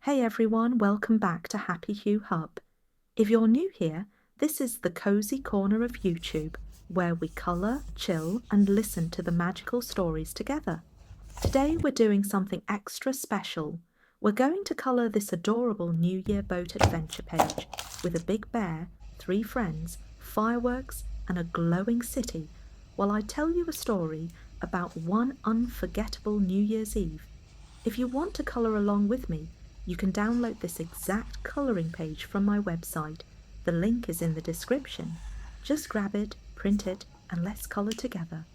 Hey everyone, welcome back to Happy Hue Hub. If you're new here, this is the cozy corner of YouTube where we colour, chill and listen to the magical stories together. Today we're doing something extra special. We're going to colour this adorable New Year boat adventure page with a big bear, 3 friends, fireworks and a glowing city while I tell you a story about one unforgettable New Year's Eve. If you want to colour along with me, you can download this exact colouring page from my website. The link is in the description. Just grab it, print it, and let's colour together.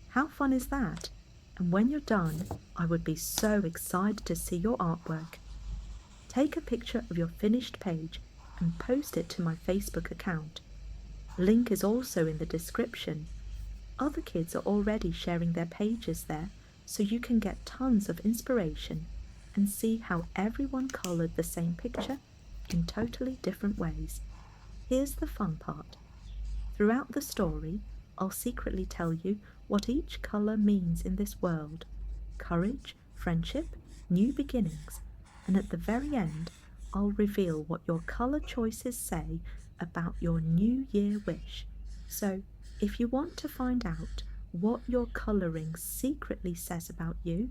How fun is that? And when you're done, I would be so excited to see your artwork. Take a picture of your finished page and post it to my Facebook account. Link is also in the description. Other kids are already sharing their pages there, so you can get tons of inspiration and see how everyone coloured the same picture in totally different ways. Here's the fun part. Throughout the story, I'll secretly tell you what each colour means in this world. Courage, friendship, new beginnings, and at the very end, I'll reveal what your colour choices say about your New Year wish. So, if you want to find out what your colouring secretly says about you,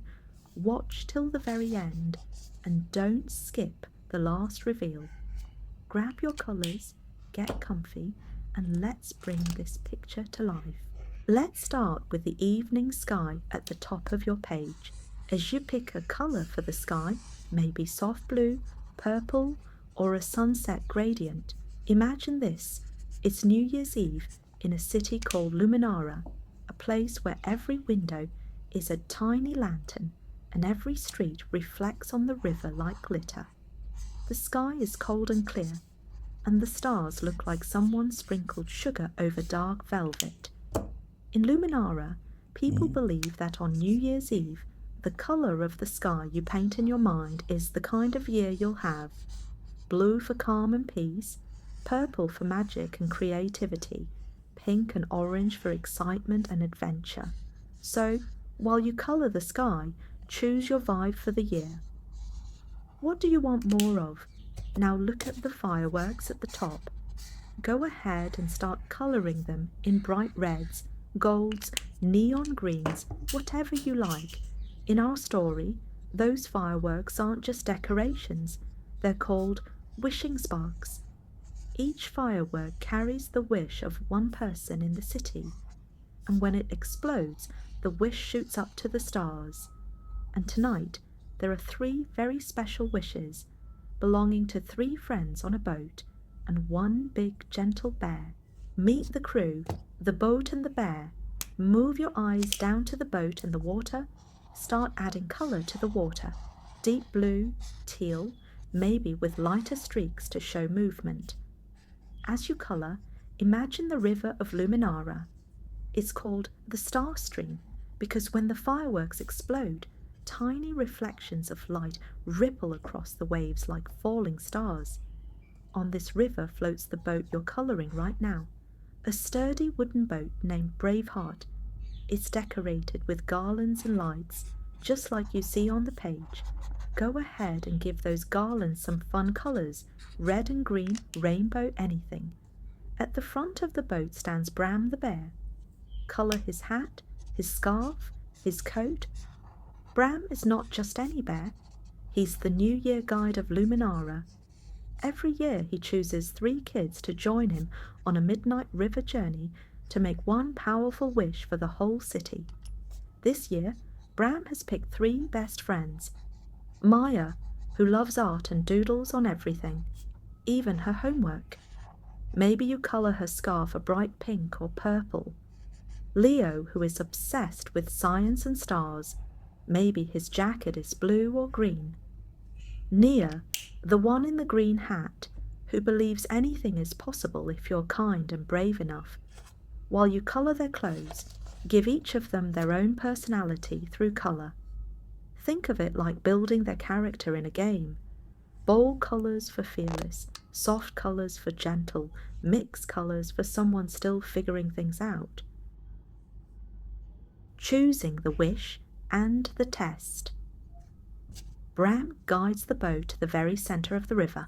watch till the very end and don't skip the last reveal. Grab your colours, get comfy, and let's bring this picture to life. Let's start with the evening sky at the top of your page. As you pick a colour for the sky, maybe soft blue, purple, or a sunset gradient, imagine this. It's New Year's Eve in a city called Luminara, a place where every window is a tiny lantern and every street reflects on the river like glitter. The sky is cold and clear, and the stars look like someone sprinkled sugar over dark velvet. In Luminara, people believe that on New Year's Eve, the colour of the sky you paint in your mind is the kind of year you'll have. Blue for calm and peace, purple for magic and creativity, pink and orange for excitement and adventure. So, while you colour the sky, choose your vibe for the year. What do you want more of? Now look at the fireworks at the top. Go ahead and start colouring them in bright reds, golds, neon greens, whatever you like. In our story, those fireworks aren't just decorations, they're called wishing sparks. Each firework carries the wish of one person in the city, and when it explodes, the wish shoots up to the stars. And tonight, there are 3 very special wishes belonging to 3 friends on a boat and 1 big gentle bear. Meet the crew, the boat and the bear. Move your eyes down to the boat and the water. Start adding colour to the water. Deep blue, teal, maybe with lighter streaks to show movement. As you colour, imagine the river of Luminara. It's called the Star Stream because when the fireworks explode, tiny reflections of light ripple across the waves like falling stars. On this river floats the boat you're colouring right now, a sturdy wooden boat named Braveheart. It's decorated with garlands and lights, just like you see on the page. Go ahead and give those garlands some fun colours, red and green, rainbow, anything. At the front of the boat stands Bram the bear. Colour his hat, his scarf, his coat. Bram is not just any bear. He's the New Year guide of Luminara. Every year he chooses 3 kids to join him on a midnight river journey to make one powerful wish for the whole city. This year, Bram has picked 3 best friends. Maya, who loves art and doodles on everything, even her homework. Maybe you colour her scarf a bright pink or purple. Leo, who is obsessed with science and stars. Maybe his jacket is blue or green. Nia, the one in the green hat, who believes anything is possible if you're kind and brave enough. While you colour their clothes, give each of them their own personality through colour. Think of it like building their character in a game. Bold colours for fearless, soft colours for gentle, mixed colours for someone still figuring things out. Choosing the wish and the test. Bram guides the boat to the very centre of the river.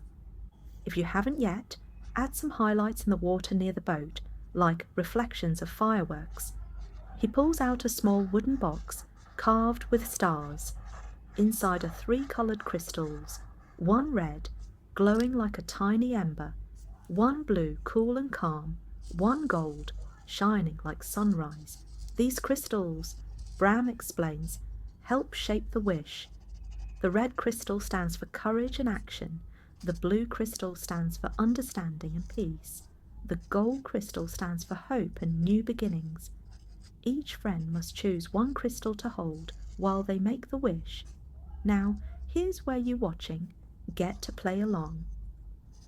If you haven't yet, add some highlights in the water near the boat, like reflections of fireworks. He pulls out a small wooden box carved with stars. Inside are 3 coloured crystals, one red, glowing like a tiny ember, one blue, cool and calm, one gold, shining like sunrise. These crystals, Bram explains, help shape the wish. The red crystal stands for courage and action. The blue crystal stands for understanding and peace. The gold crystal stands for hope and new beginnings. Each friend must choose one crystal to hold while they make the wish. Now, here's where you watching get to play along.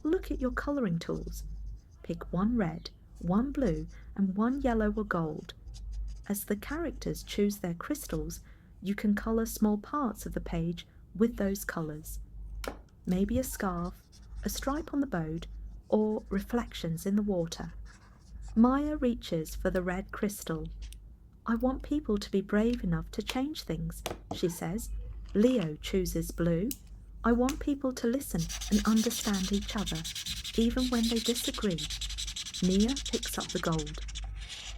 Look at your colouring tools. Pick one red, one blue, and one yellow or gold. As the characters choose their crystals, you can colour small parts of the page with those colours. Maybe a scarf, a stripe on the boat, or reflections in the water. Maya reaches for the red crystal. I want people to be brave enough to change things, she says. Leo chooses blue. I want people to listen and understand each other, even when they disagree. Nia picks up the gold.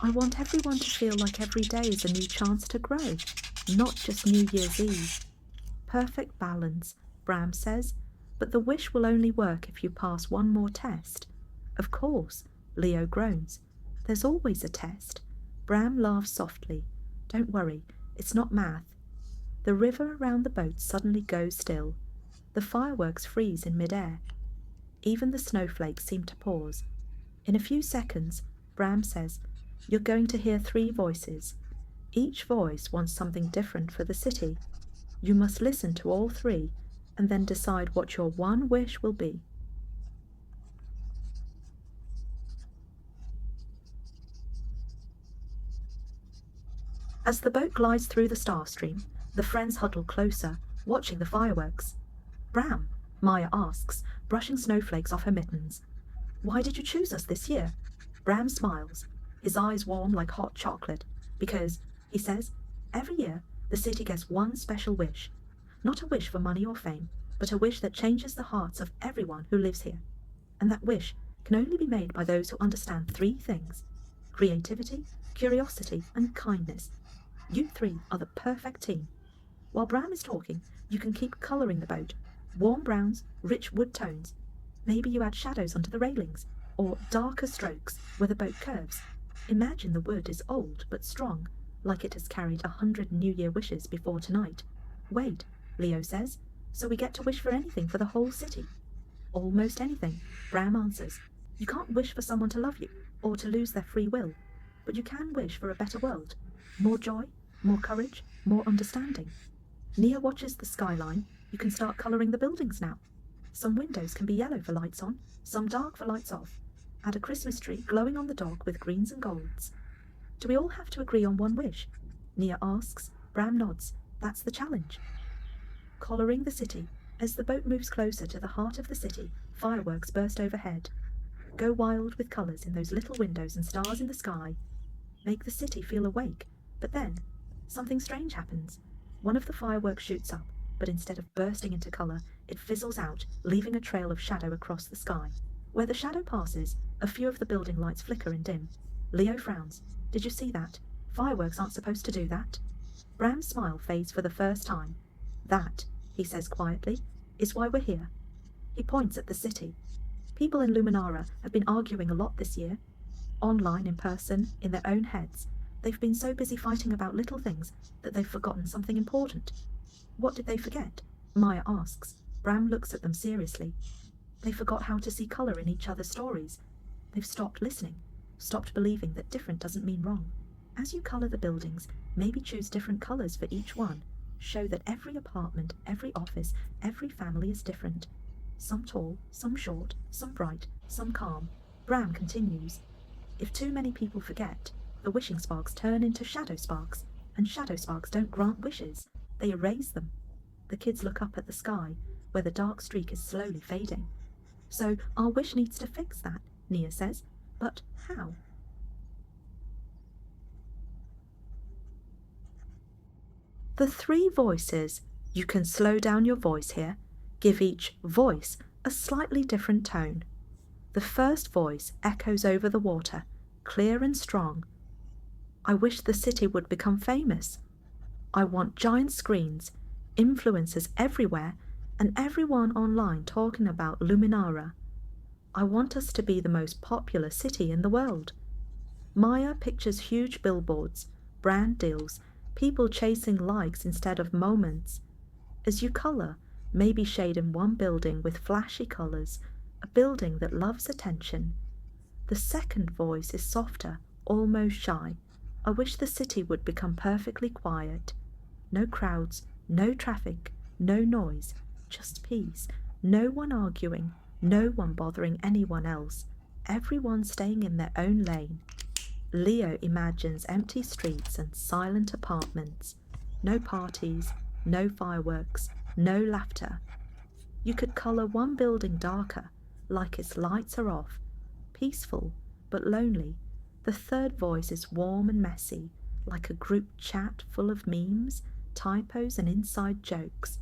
I want everyone to feel like every day is a new chance to grow, not just New Year's Eve. Perfect balance, Bram says, but the wish will only work if you pass one more test. Of course, Leo groans. There's always a test. Bram laughs softly. Don't worry, it's not math. The river around the boat suddenly goes still. The fireworks freeze in mid-air. Even the snowflakes seem to pause. In a few seconds, Bram says, you're going to hear 3 voices. Each voice wants something different for the city. You must listen to all 3 and then decide what your one wish will be. As the boat glides through the star stream, the friends huddle closer, watching the fireworks. Bram, Maya asks, brushing snowflakes off her mittens. Why did you choose us this year? Bram smiles, his eyes warm like hot chocolate, because, he says, every year the city gets one special wish. Not a wish for money or fame, but a wish that changes the hearts of everyone who lives here. And that wish can only be made by those who understand 3 things: creativity, curiosity, and kindness. You 3 are the perfect team. While Bram is talking, you can keep colouring the boat. Warm browns, rich wood tones. Maybe you add shadows onto the railings, or darker strokes where the boat curves. Imagine the wood is old but strong, like it has carried 100 New Year wishes before tonight. Wait, Leo says, so we get to wish for anything for the whole city. Almost anything, Bram answers. You can't wish for someone to love you, or to lose their free will, but you can wish for a better world. More joy, more courage, more understanding. Nia watches the skyline. You can start colouring the buildings now. Some windows can be yellow for lights on, some dark for lights off. Add a Christmas tree glowing on the dock with greens and golds. Do we all have to agree on one wish? Nia asks. Bram nods. That's the challenge. Colouring the city. As the boat moves closer to the heart of the city, fireworks burst overhead. Go wild with colours in those little windows and stars in the sky. Make the city feel awake. But then, something strange happens. One of the fireworks shoots up, but instead of bursting into colour, it fizzles out, leaving a trail of shadow across the sky. Where the shadow passes, a few of the building lights flicker and dim. Leo frowns. Did you see that? Fireworks aren't supposed to do that. Bram's smile fades for the first time. That, he says quietly, is why we're here. He points at the city. People in Luminara have been arguing a lot this year. Online, in person, in their own heads. They've been so busy fighting about little things that they've forgotten something important. What did they forget? Maya asks. Bram looks at them seriously. They forgot how to see colour in each other's stories. They've stopped listening, stopped believing that different doesn't mean wrong. As you colour the buildings, maybe choose different colours for each one. Show that every apartment, every office, every family is different. Some tall, some short, some bright, some calm. Bram continues. If too many people forget, the wishing sparks turn into shadow sparks, and shadow sparks don't grant wishes, they erase them. The kids look up at the sky, where the dark streak is slowly fading. So our wish needs to fix that, Nia says. But how? The 3 voices You can slow down your voice here, give each voice a slightly different tone. The first voice echoes over the water, clear and strong. I wish the city would become famous. I want giant screens, influencers everywhere, and everyone online talking about Luminara. I want us to be the most popular city in the world. Maya pictures huge billboards, brand deals, people chasing likes instead of moments. As you colour, maybe shade in one building with flashy colours, a building that loves attention. The second voice is softer, almost shy. I wish the city would become perfectly quiet. No crowds, no traffic, no noise, just peace. No one arguing, no one bothering anyone else. Everyone staying in their own lane. Leo imagines empty streets and silent apartments. No parties, no fireworks, no laughter. You could colour one building darker, like its lights are off. Peaceful, but lonely. The third voice is warm and messy, like a group chat full of memes, typos and inside jokes.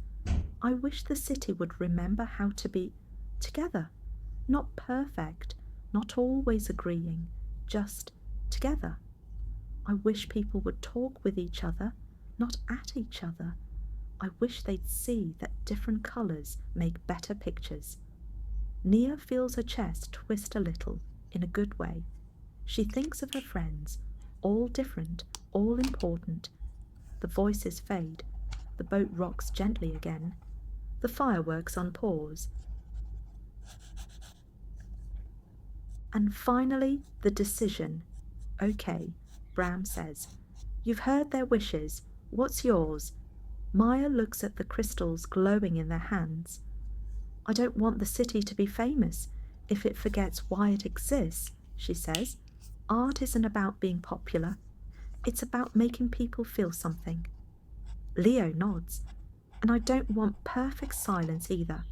I wish the city would remember how to be together. Not perfect, not always agreeing, just together. I wish people would talk with each other, not at each other. I wish they'd see that different colours make better pictures. Nia feels her chest twist a little, in a good way. She thinks of her friends, all different, all important. The voices fade. The boat rocks gently again. The fireworks on pause. And finally, the decision. Okay, Bram says. You've heard their wishes. What's yours? Maya looks at the crystals glowing in their hands. I don't want the city to be famous if it forgets why it exists, she says. Art isn't about being popular. It's about making people feel something. Leo nods. And I don't want perfect silence either.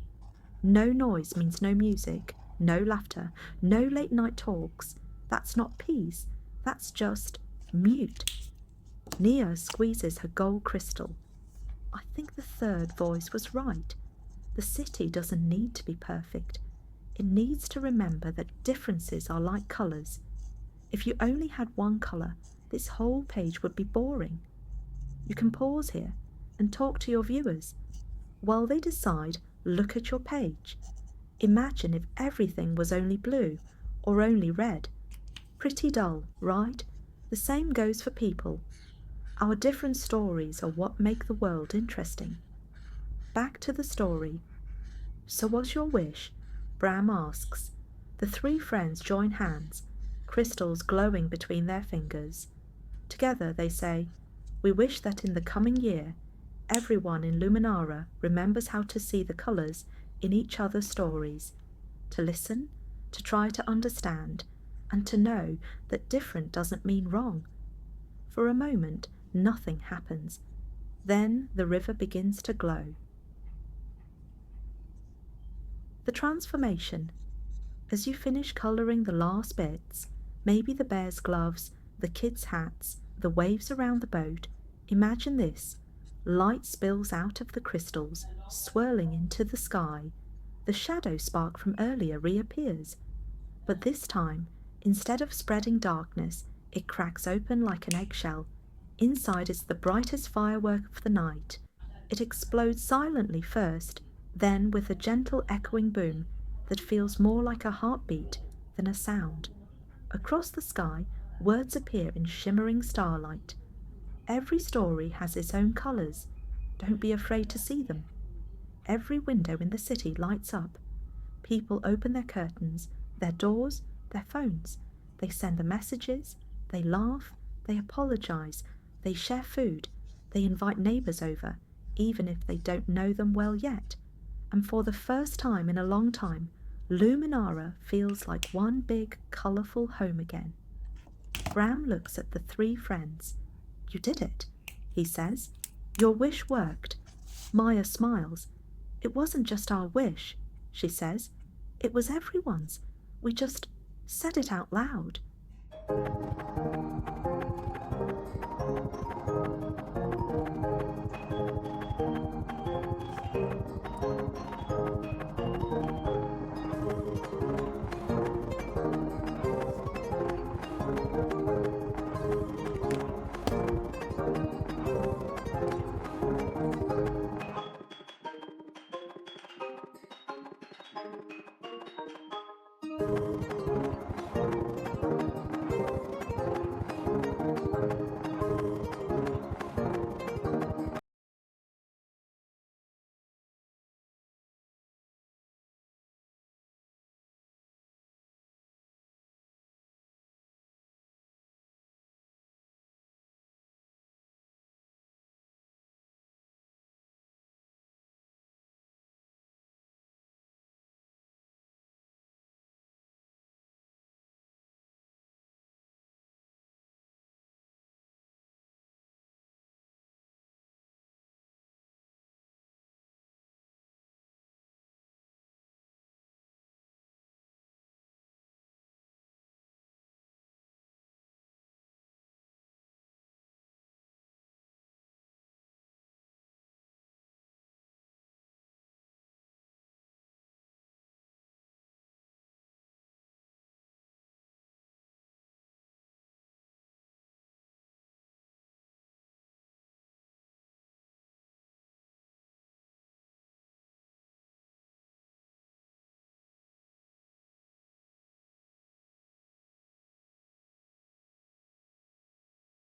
No noise means no music, no laughter, no late night talks. That's not peace. That's just mute. Nia squeezes her gold crystal. I think the third voice was right. The city doesn't need to be perfect. It needs to remember that differences are like colours. If you only had one colour, this whole page would be boring. You can pause here and talk to your viewers. While they decide, look at your page. Imagine if everything was only blue or only red. Pretty dull, right? The same goes for people. Our different stories are what make the world interesting. Back to the story. So what's your wish? Bram asks. The three friends join hands, crystals glowing between their fingers. Together they say, we wish that in the coming year, everyone in Luminara remembers how to see the colours in each other's stories, to listen, to try to understand, and to know that different doesn't mean wrong. For a moment, nothing happens. Then the river begins to glow. The transformation. As you finish colouring the last bits, maybe the bear's gloves, the kids' hats, the waves around the boat, imagine this. Light spills out of the crystals, swirling into the sky. The shadow spark from earlier reappears. But this time, instead of spreading darkness, it cracks open like an eggshell. Inside is the brightest firework of the night. It explodes silently first, then with a gentle echoing boom that feels more like a heartbeat than a sound. Across the sky, words appear in shimmering starlight. Every story has its own colours. Don't be afraid to see them. Every window in the city lights up. People open their curtains, their doors, their phones. They send the messages, they laugh, they apologise, they share food, they invite neighbours over, even if they don't know them well yet. And for the first time in a long time, Luminara feels like one big, colourful home again. Bram looks at the three friends. You did it, he says. Your wish worked. Maya smiles. It wasn't just our wish, she says. It was everyone's. We just said it out loud.